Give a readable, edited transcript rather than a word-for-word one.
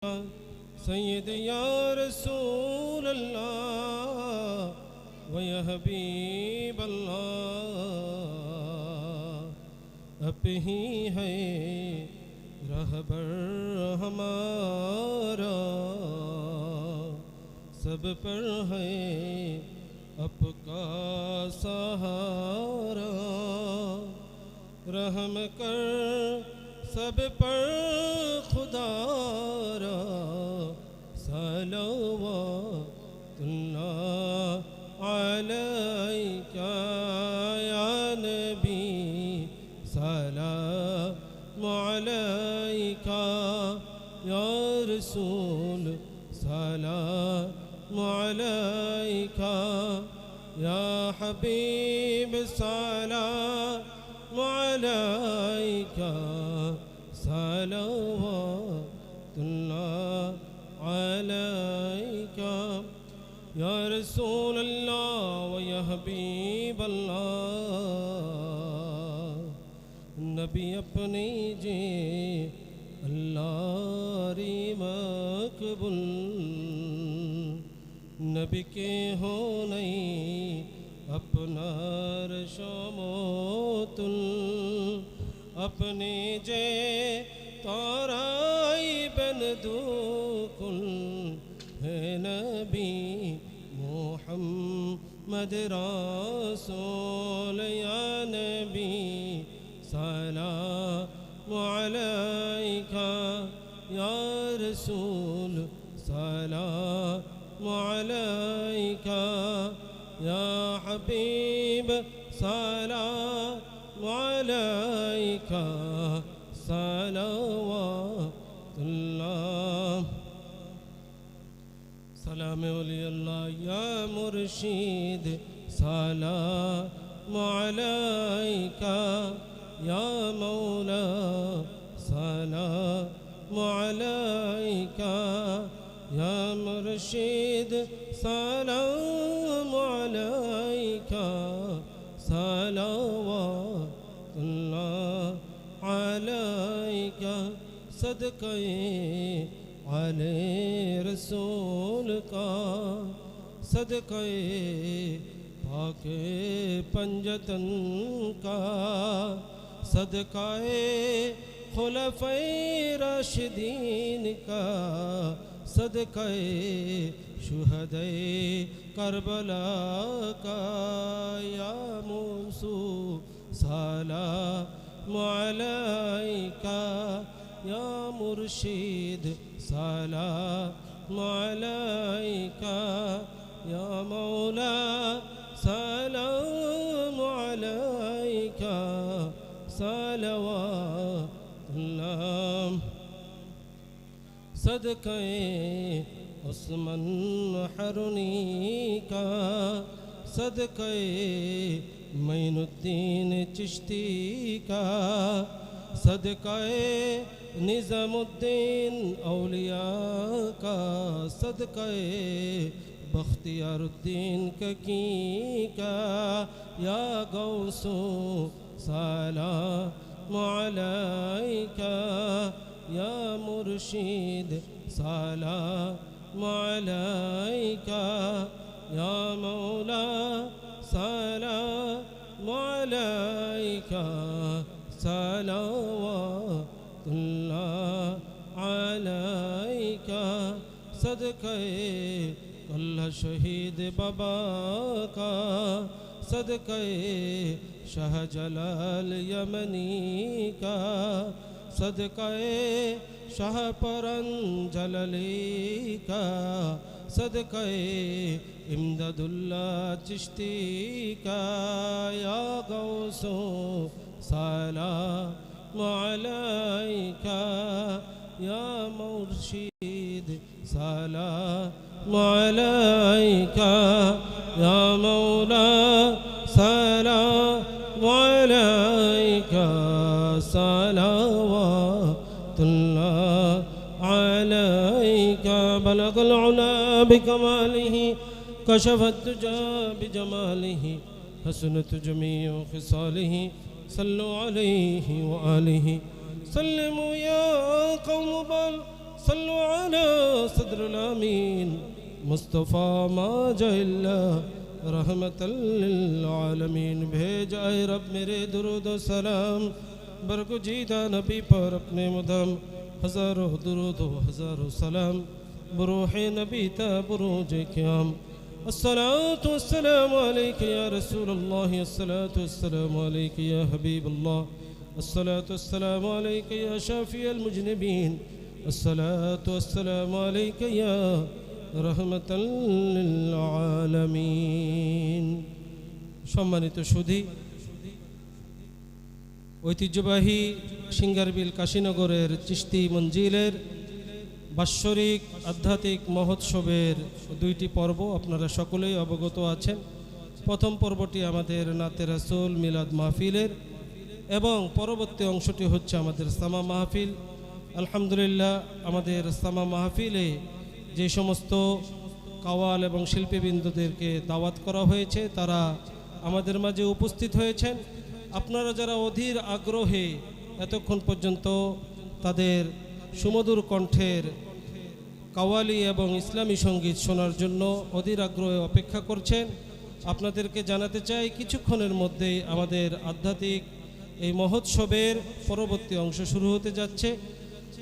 सैयद या रसूल अल्लाह व या हबीब अल्लाह। आप ही है रहबर हमारा, सब पर है आपका सहारा। रहम कर सब पर खुदारा, सलवातुल्लाह अलैका या नबी, सलाम अलैका या रसूल, सलाम अलैका या हबीब, सलाम अलैका, सलवातुल्लाह अलैका या रसूल अल्लाह व या हबीब अल्लाह। नबी अपने जे अल्लाह री मकबूल, नबी के हो नहीं अपना रशमोतुल। अपने जे ताराई बन दुकुल है नबी मोहम्मद रसूल या नबी, सलाम अलैका या रसूल, सलाम अलैका या हबीब, सलाम अलैका, सलवातुल्लाह। सलाम अल्लाह या मुर्शिद, सलाम अलैका या मौला, सलाम अलैका या मुर्शिद, सलाम अलैका, सलवातुल्लाह अलैका। सदक़े आले रसूल का, सदक़े पाके पंजतन का, सदक़े खुलफ़े राशिदीन का, सदक़े शुहदे करबला का या मूसू, सलाम अलैका या मुर्शिद, सलाम अलैका या मौला, सलाम अलैका, सलवातुल्लाह। सदक़े उस्मान हरुनी का, सदक़े मैनुद्दीन चिश्ती का, सदक़े निज़ामुद्दीन औलिया का, सदक़े बख्तियारुद्दीन ककी का या गौसो, सलाम अलैका या मुर्शिद, सलाम अलैका या मौला, सलाम अलैका, सलवातुल्लाह अलैका। सदक़े कल्ला शहीद बाबा का, सदक़े शाह जलाल यमनी का, सदक़े शाह परंजलली का, सदक़े इमदादुल्ला चिश्ती का या गौसो, सलाम अलैका या मुर्शिद, सलाम अलैका या मौला, सलाम अलैका, सलवातुल्लाह अलैका। बलगल उला बिकमालिही, कशफत तुजा बिजमालिही, हसनत जमीउ खिसालिही, सल्लु अलैहि व आलिहि सल्लिमु या कौम बल صلوا على صدر الأمين مصطفى ما جاء إلا رحمة للعالمین. بھیج اے رب میرے درود و سلام برگزیدہ نبی پر اپنے مدام. ہزاروں درود و ہزاروں سلام بروح نبی تا بروج قیام. الصلاة والسلام عليك يا رسول الله. الصلاة والسلام عليك يا حبيب الله. الصلاة والسلام عليك يا شافي المذنبين. الصلاة والسلام عليك يا رحمة للعالمين. সম্মানিত সুধী, ঐতিহ্যবাহী সিঙ্গারবিল কাশীনগরের চিশতি মঞ্জিলের বাৎসরিক আধ্যাত্মিক মহোৎসবের দুইটি পর্ব আপনারা সকলেই অবগত আছেন. প্রথম পর্বটি আমাদের নাতে রাসূল মিলাদ মাহফিলের এবং পরবর্তী অংশটি হচ্ছে আমাদের সামা মাহফিল. আলহামদুলিল্লাহ, আমাদের সামা মাহফিলে যে সমস্ত কাওয়াল এবং শিল্পীবৃন্দদেরকে দাওয়াত করা হয়েছে তারা আমাদের মাঝে উপস্থিত হয়েছেন. আপনারা যারা অধীর আগ্রহে এতক্ষণ পর্যন্ত তাদের সুমধুর কণ্ঠের কাওয়ালি এবং ইসলামী সঙ্গীত শোনার জন্য অধীর আগ্রহে অপেক্ষা করছেন, আপনাদেরকে জানাতে চাই কিছুক্ষণের মধ্যেই আমাদের আধ্যাত্মিক এই মহোৎসবের পরবর্তী অংশ শুরু হতে যাচ্ছে.